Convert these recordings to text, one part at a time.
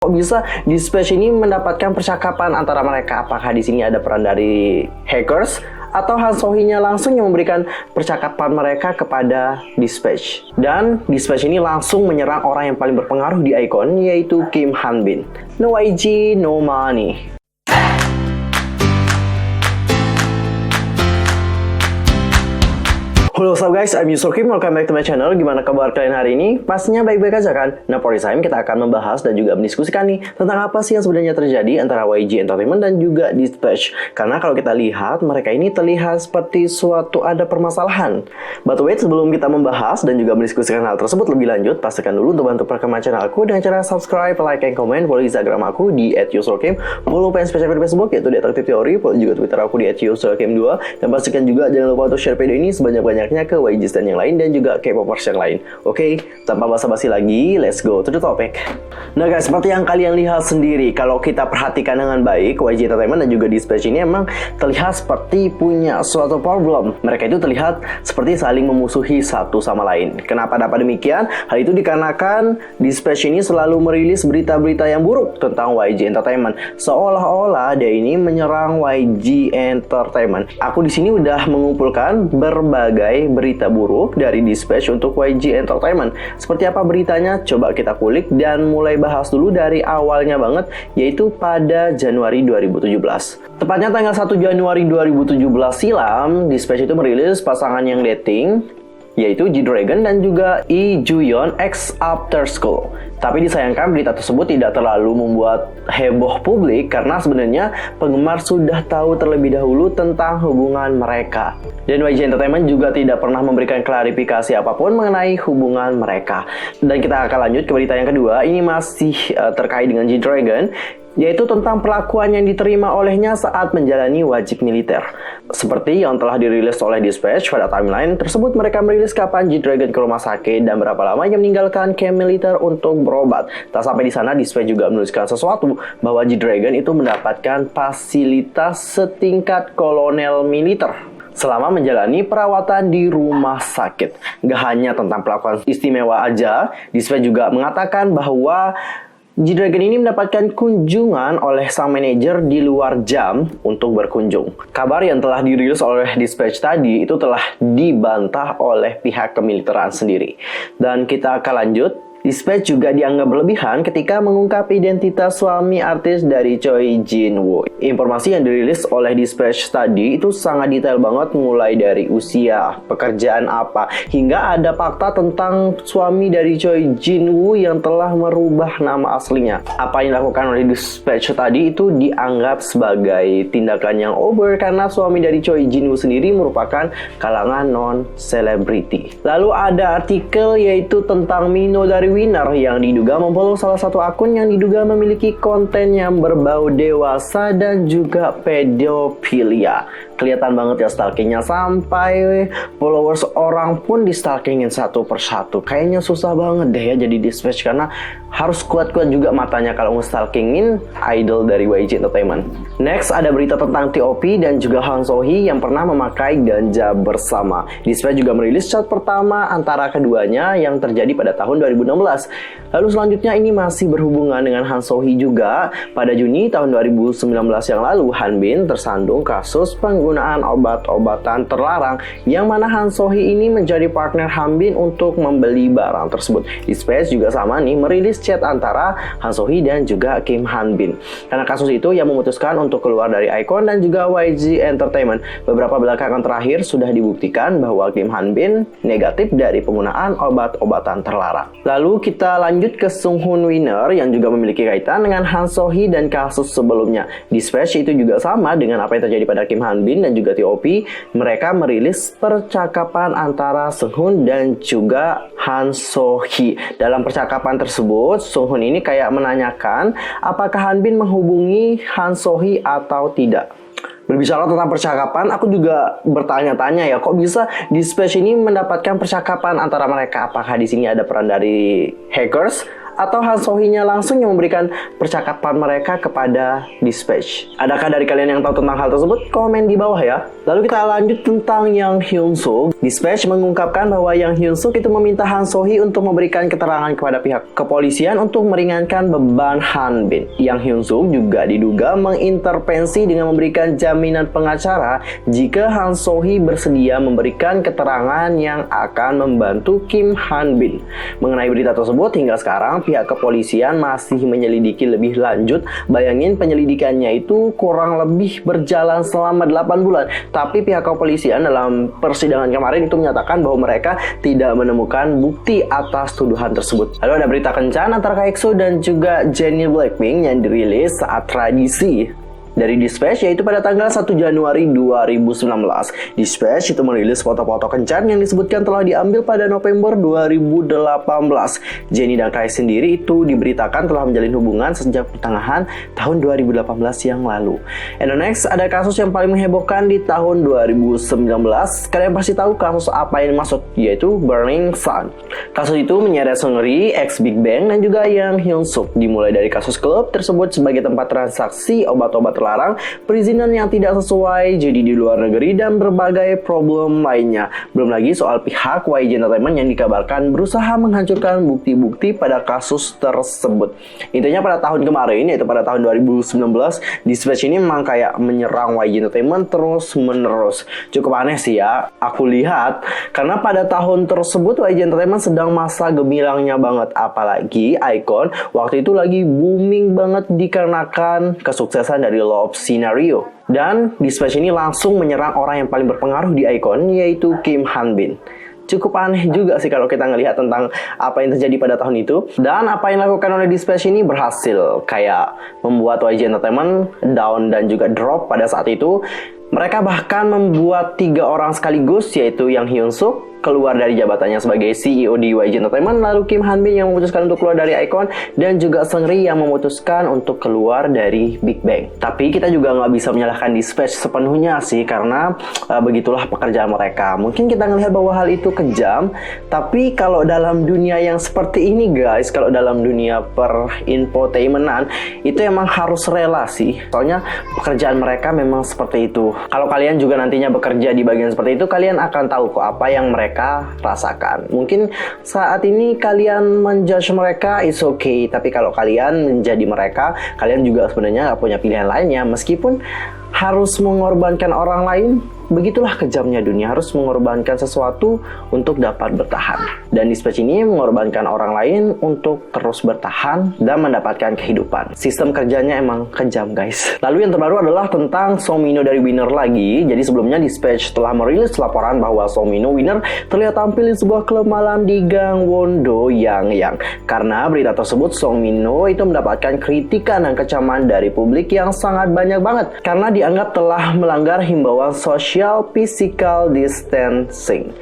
Kok bisa Dispatch ini mendapatkan percakapan antara mereka? Apakah di sini ada peran dari hackers atau Han Sohee-nya langsung yang memberikan percakapan mereka kepada Dispatch? Dan Dispatch ini langsung menyerang orang yang paling berpengaruh di Icon, yaitu Kim Han Bin. No IG, no money. Halo what's up guys, I'm Yusuf Kim, welcome back to my channel. Gimana kabar kalian hari ini? Pastinya baik-baik aja kan? Nah, for this time kita akan membahas dan juga mendiskusikan nih tentang apa sih yang sebenarnya terjadi antara YG Entertainment dan juga Dispatch. Karena kalau kita lihat, mereka ini terlihat seperti suatu ada permasalahan. But wait, sebelum kita membahas dan juga mendiskusikan hal tersebut lebih lanjut, pastikan dulu untuk bantu perkembangan channel aku dengan cara subscribe, like, and comment. Follow Instagram aku di @yusufkim. Follow page spesial di Facebook yaitu @detektif_teori. Follow juga Twitter aku di @yusufkim2. Dan pastikan juga jangan lupa untuk share video ini sebanyak-banyaknya ke YG stand yang lain dan juga K-popers yang lain. Oke, tanpa basa-basi lagi, let's go to the topic. Nah guys, seperti yang kalian lihat sendiri, kalau kita perhatikan dengan baik, YG Entertainment dan juga Dispatch ini emang terlihat seperti punya suatu problem. Mereka itu terlihat seperti saling memusuhi satu sama lain. Kenapa dapat demikian? Hal itu dikarenakan Dispatch ini selalu merilis berita-berita yang buruk tentang YG Entertainment. Seolah-olah dia ini menyerang YG Entertainment. Aku di sini udah mengumpulkan berbagai berita buruk dari Dispatch untuk YG Entertainment. Seperti apa beritanya? Coba kita kulik dan mulai bahas dulu dari awalnya banget, yaitu pada Januari 2017. Tepatnya tanggal 1 Januari 2017 silam, Dispatch itu merilis pasangan yang dating, yaitu G-Dragon dan juga Lee Ju-yeon X After School. Tapi disayangkan berita tersebut tidak terlalu membuat heboh publik karena sebenarnya penggemar sudah tahu terlebih dahulu tentang hubungan mereka. Dan YG Entertainment juga tidak pernah memberikan klarifikasi apapun mengenai hubungan mereka. Dan kita akan lanjut ke berita yang kedua. Ini masih terkait dengan G-Dragon, yaitu tentang perlakuan yang diterima olehnya saat menjalani wajib militer. Seperti yang telah dirilis oleh Dispatch pada timeline tersebut, mereka merilis kapan G-Dragon ke rumah sakit dan berapa lama ia meninggalkan camp militer untuk berobat. Tak sampai di sana, Dispatch juga menuliskan sesuatu bahwa G-Dragon itu mendapatkan fasilitas setingkat kolonel militer selama menjalani perawatan di rumah sakit. Gak hanya tentang perlakuan istimewa aja, Dispatch juga mengatakan bahwa G-Dragon ini mendapatkan kunjungan oleh sang manajer di luar jam untuk berkunjung. Kabar yang telah dirilis oleh Dispatch tadi itu telah dibantah oleh pihak kemiliteran sendiri. Dan kita akan lanjut. Dispatch juga dianggap berlebihan ketika mengungkap identitas suami artis dari Choi Jin-woo. Informasi yang dirilis oleh Dispatch tadi itu sangat detail banget, mulai dari usia, pekerjaan apa, hingga ada fakta tentang suami dari Choi Jin-woo yang telah merubah nama aslinya. Apa yang dilakukan oleh Dispatch tadi itu dianggap sebagai tindakan yang over karena suami dari Choi Jin-woo sendiri merupakan kalangan non-selebriti. Lalu ada artikel yaitu tentang Mino dari Winner yang diduga memfollow salah satu akun yang diduga memiliki konten yang berbau dewasa dan juga pedofilia. Kelihatan banget ya stalkingnya, sampai followers orang pun di stalkingin satu persatu. Kayaknya susah banget deh ya jadi Dispatch karena harus kuat-kuat juga matanya kalau nge-stalkingin idol dari YG Entertainment. Next ada berita tentang TOP dan juga Han Sohee yang pernah memakai ganja bersama. Dispatch juga merilis chat pertama antara keduanya yang terjadi pada tahun 2016. Lalu selanjutnya ini masih berhubungan dengan Han Sohee juga. Pada Juni tahun 2019 yang lalu, Han Bin tersandung kasus penggunaan obat-obatan terlarang yang mana Han Sohee ini menjadi partner Han Bin untuk membeli barang tersebut. Dispatch juga sama nih merilis chat antara Han Sohee dan juga Kim Han Bin. Karena kasus itu yang memutuskan untuk keluar dari Icon dan juga YG Entertainment. Beberapa belakangan terakhir sudah dibuktikan bahwa Kim Han Bin negatif dari penggunaan obat-obatan terlarang. Lalu kita lanjut ke Sunghoon Winner yang juga memiliki kaitan dengan Han Sohee dan kasus sebelumnya. Dispatch itu juga sama dengan apa yang terjadi pada Kim Han Bin dan juga TOP. Mereka merilis percakapan antara Sunghoon dan juga Han Sohee. Dalam percakapan tersebut, Sunghoon ini kayak menanyakan apakah Han Bin menghubungi Han Sohee atau tidak. Berbicara tentang percakapan, aku juga bertanya-tanya ya, kok bisa Dispatch ini mendapatkan percakapan antara mereka? Apakah di sini ada peran dari hackers atau Han So-hee-nya langsung yang memberikan percakapan mereka kepada Dispatch? Adakah dari kalian yang tahu tentang hal tersebut? Komen di bawah ya. Lalu kita lanjut tentang Yang Hyun-suk. Dispatch mengungkapkan bahwa Yang Hyun-suk itu meminta Han So-hee untuk memberikan keterangan kepada pihak kepolisian untuk meringankan beban Han Bin. Yang Hyun-suk juga diduga mengintervensi dengan memberikan jaminan pengacara jika Han So-hee bersedia memberikan keterangan yang akan membantu Kim Han Bin. Mengenai berita tersebut, hingga sekarang pihak kepolisian masih menyelidiki lebih lanjut. Bayangin penyelidikannya itu kurang lebih berjalan selama 8 bulan. Tapi pihak kepolisian dalam persidangan kemarin itu menyatakan bahwa mereka tidak menemukan bukti atas tuduhan tersebut. Lalu ada berita kencan antara EXO dan juga Jennie Blackpink yang dirilis saat tradisi dari Dispatch, yaitu pada tanggal 1 Januari 2019. Dispatch itu merilis foto-foto kencan yang disebutkan telah diambil pada November 2018. Jennie dan Kai sendiri itu diberitakan telah menjalin hubungan sejak pertengahan tahun 2018 yang lalu. And next, ada kasus yang paling menghebohkan di tahun 2019. Kalian pasti tahu kasus apa yang dimaksud, yaitu Burning Sun. Kasus itu menyeret Seungri, ex Big Bang, dan juga Yang Hyun-suk. Dimulai dari kasus klub tersebut sebagai tempat transaksi obat-obat terlarang, perizinan yang tidak sesuai, jadi di luar negeri, dan berbagai problem lainnya. Belum lagi soal pihak YG Entertainment yang dikabarkan berusaha menghancurkan bukti-bukti pada kasus tersebut. Intinya pada tahun kemarin, yaitu pada tahun 2019, Dispatch ini memang kayak menyerang YG Entertainment terus-menerus. Cukup aneh sih ya, aku lihat, karena pada tahun tersebut YG Entertainment sedang masa gemilangnya banget. Apalagi iKON waktu itu lagi booming banget dikarenakan kesuksesan dari Love Scenario. Dan Dispatch ini langsung menyerang orang yang paling berpengaruh di iKON, yaitu Kim Han Bin. Cukup aneh juga sih kalau kita ngelihat tentang apa yang terjadi pada tahun itu. Dan apa yang dilakukan oleh Dispatch ini berhasil, kayak membuat YG Entertainment down dan juga drop pada saat itu. Mereka bahkan membuat 3 orang sekaligus, yaitu Yang Hyun-suk keluar dari jabatannya sebagai CEO di YG Entertainment, lalu Kim Han Bin yang memutuskan untuk keluar dari iKON, dan juga Seungri yang memutuskan untuk keluar dari Big Bang. Tapi kita juga nggak bisa menyalahkan Dispatch sepenuhnya sih, karena begitulah pekerjaan mereka. Mungkin kita ngelihat bahwa hal itu kejam, tapi kalau dalam dunia yang seperti ini guys, kalau dalam dunia per-infotainmentan, itu emang harus rela sih. Soalnya pekerjaan mereka memang seperti itu. Kalau kalian juga nantinya bekerja di bagian seperti itu, kalian akan tahu kok apa yang mereka rasakan. Mungkin saat ini kalian menjudge mereka is okay, tapi kalau kalian menjadi mereka, kalian juga sebenarnya gak punya pilihan lainnya. Meskipun harus mengorbankan orang lain, begitulah kejamnya dunia, harus mengorbankan sesuatu untuk dapat bertahan. Dan Dispatch ini mengorbankan orang lain untuk terus bertahan dan mendapatkan kehidupan. Sistem kerjanya emang kejam guys. Lalu yang terbaru adalah tentang Song Min-ho dari Winner lagi. Jadi sebelumnya Dispatch telah merilis laporan bahwa Song Min-ho Winner terlihat tampil di sebuah klub malam di Gangwon-do Yangyang. Karena berita tersebut, Song Min-ho itu mendapatkan kritikan dan kecaman dari publik yang sangat banyak banget, karena dianggap telah melanggar himbauan social physical distancing.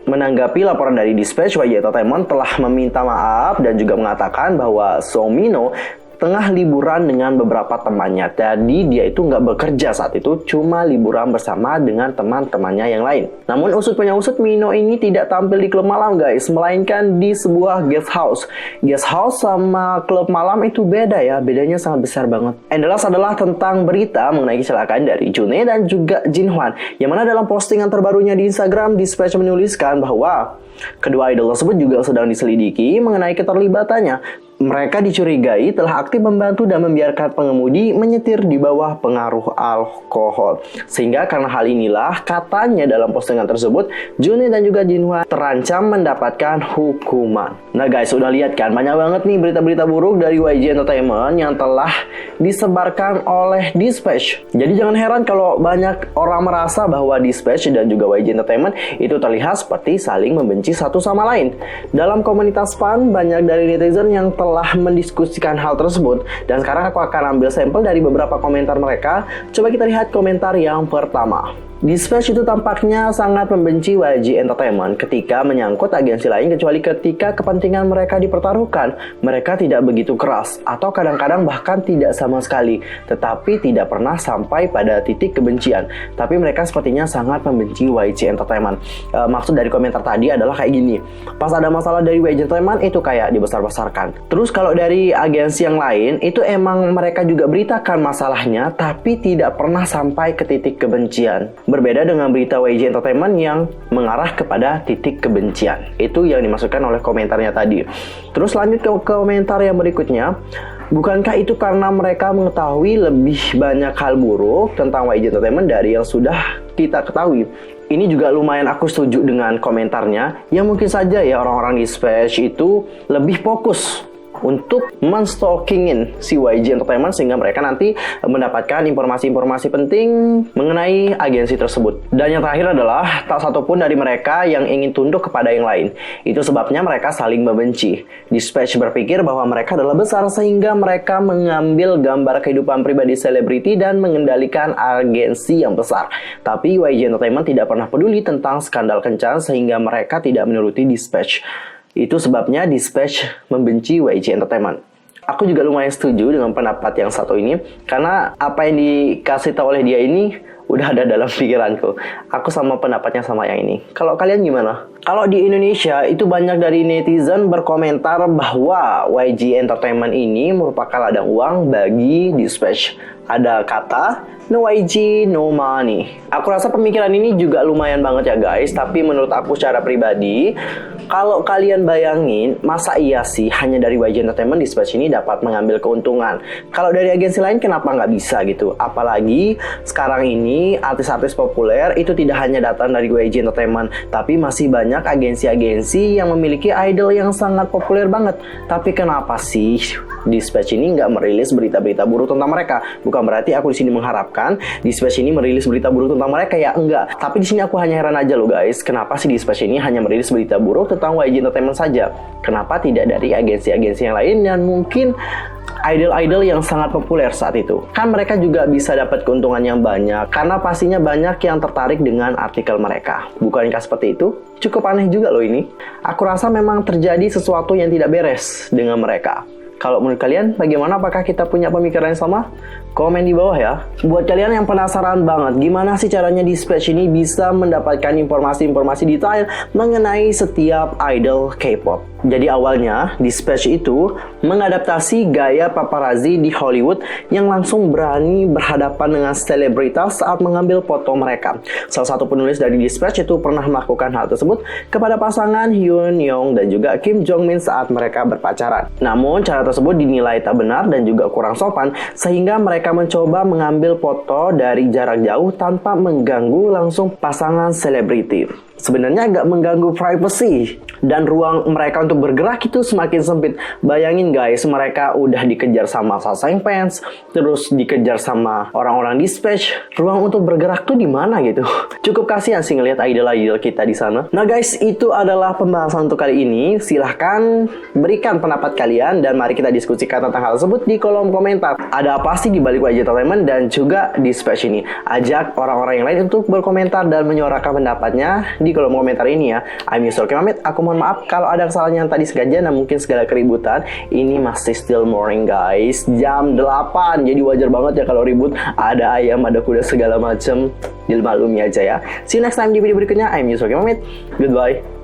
Menanggapi laporan dari Dispatch, YG Entertainment telah meminta maaf dan juga mengatakan bahwa Song Min-ho tengah liburan dengan beberapa temannya. Jadi dia itu nggak bekerja saat itu, cuma liburan bersama dengan teman-temannya yang lain. Namun usut punya usut, Min-ho ini tidak tampil di klub malam guys, melainkan di sebuah guest house. Guest house sama klub malam itu beda ya, bedanya sangat besar banget. And the last adalah tentang berita mengenai kecelakaan dari June dan juga Jin Hwan, yang mana dalam postingan terbarunya di Instagram, Dispatch menuliskan bahwa kedua idol tersebut juga sedang diselidiki mengenai keterlibatannya. Mereka dicurigai telah aktif membantu dan membiarkan pengemudi menyetir di bawah pengaruh alkohol. Sehingga karena hal inilah, katanya dalam postingan tersebut, June dan juga Jin Hwan terancam mendapatkan hukuman. Nah guys, udah lihat kan, banyak banget nih berita-berita buruk dari YG Entertainment yang telah disebarkan oleh Dispatch. Jadi jangan heran kalau banyak orang merasa bahwa Dispatch dan juga YG Entertainment itu terlihat seperti saling membenci satu sama lain. Dalam komunitas fan, banyak dari netizen yang telah mendiskusikan hal tersebut, dan sekarang aku akan ambil sampel dari beberapa komentar mereka. Coba kita lihat komentar yang pertama. Dispatch itu tampaknya sangat membenci YG Entertainment ketika menyangkut agensi lain, kecuali ketika kepentingan mereka dipertaruhkan. Mereka tidak begitu keras atau kadang-kadang bahkan tidak sama sekali, tetapi tidak pernah sampai pada titik kebencian. Tapi mereka sepertinya sangat membenci YG Entertainment. Maksud dari komentar tadi adalah kayak gini. Pas ada masalah dari YG Entertainment itu kayak dibesar-besarkan. Terus kalau dari agensi yang lain itu emang mereka juga beritakan masalahnya, tapi tidak pernah sampai ke titik kebencian. Berbeda dengan berita YG Entertainment yang mengarah kepada titik kebencian. Itu yang dimaksudkan oleh komentarnya tadi. Terus lanjut ke komentar yang berikutnya. Bukankah itu karena mereka mengetahui lebih banyak hal buruk tentang YG Entertainment dari yang sudah kita ketahui? Ini juga lumayan aku setuju dengan komentarnya. Yang mungkin saja ya orang-orang Dispatch itu lebih fokus untuk menstalkingin si YG Entertainment sehingga mereka nanti mendapatkan informasi-informasi penting mengenai agensi tersebut. Dan yang terakhir adalah tak satupun dari mereka yang ingin tunduk kepada yang lain. Itu sebabnya mereka saling membenci. Dispatch berpikir bahwa mereka adalah besar sehingga mereka mengambil gambar kehidupan pribadi selebriti dan mengendalikan agensi yang besar. Tapi YG Entertainment tidak pernah peduli tentang skandal kencan sehingga mereka tidak menuruti Dispatch. Itu sebabnya Dispatch membenci YG Entertainment. Aku juga lumayan setuju dengan pendapat yang satu ini, karena apa yang dikasih tahu oleh dia ini udah ada dalam pikiranku. Aku sama pendapatnya sama yang ini. Kalau kalian gimana? Kalau di Indonesia itu banyak dari netizen berkomentar bahwa YG Entertainment ini merupakan ladang uang bagi Dispatch. Ada kata no YG, no money. Aku rasa pemikiran ini juga lumayan banget ya guys. Tapi menurut aku secara pribadi, kalau kalian bayangin, masa iya sih hanya dari YG Entertainment Dispatch ini dapat mengambil keuntungan? Kalau dari agensi lain kenapa nggak bisa gitu? Apalagi sekarang ini artis-artis populer itu tidak hanya datang dari YG Entertainment, tapi masih banyak agensi-agensi yang memiliki idol yang sangat populer banget. Tapi kenapa sih Dispatch ini nggak merilis berita-berita buruk tentang mereka? Bukan berarti aku di sini mengharapkan Dispatch ini merilis berita buruk tentang mereka ya, enggak. Tapi di sini aku hanya heran aja loh guys, kenapa sih Dispatch ini hanya merilis berita buruk tentang YG Entertainment saja? Kenapa tidak dari agensi-agensi yang lain dan mungkin idol-idol yang sangat populer saat itu? Kan mereka juga bisa dapat keuntungan yang banyak, karena pastinya banyak yang tertarik dengan artikel mereka. Bukankah seperti itu? Cukup aneh juga loh ini. Aku rasa memang terjadi sesuatu yang tidak beres dengan mereka. Kalau menurut kalian bagaimana? Apakah kita punya pemikiran yang sama? Komen di bawah ya. Buat kalian yang penasaran banget gimana sih caranya Dispatch ini bisa mendapatkan informasi-informasi detail mengenai setiap idol K-pop. Jadi awalnya Dispatch itu mengadaptasi gaya paparazzi di Hollywood yang langsung berani berhadapan dengan selebritas saat mengambil foto mereka. Salah satu penulis dari Dispatch itu pernah melakukan hal tersebut kepada pasangan Hyun Young dan juga Kim Jong Min saat mereka berpacaran. Namun cara tersebut dinilai tak benar dan juga kurang sopan, sehingga mereka mencoba mengambil foto dari jarak jauh tanpa mengganggu langsung pasangan selebriti. Sebenarnya agak mengganggu privacy dan ruang mereka untuk bergerak itu semakin sempit. Bayangin guys, mereka udah dikejar sama sasaeng fans, terus dikejar sama orang-orang Dispatch. Ruang untuk bergerak tuh di mana gitu? Cukup kasihan sih ngelihat idol-idol kita di sana. Nah guys, itu adalah pembahasan untuk kali ini. Silahkan berikan pendapat kalian dan mari kita diskusikan tentang hal tersebut di kolom komentar. Ada apa sih di balik YG Entertainment dan juga Dispatch ini? Ajak orang-orang yang lain untuk berkomentar dan menyuarakan pendapatnya di kolom komentar ini ya. I'm Yusuf Pamit. Aku mohon maaf kalau ada kesalahan yang tadi sengaja dan mungkin segala keributan. Ini masih still morning guys, jam 8. Jadi wajar banget ya kalau ribut. Ada ayam, ada kuda segala macem. Dimaklumi aja ya. See you next time di video berikutnya. I'm Yusuf Pamit. Goodbye.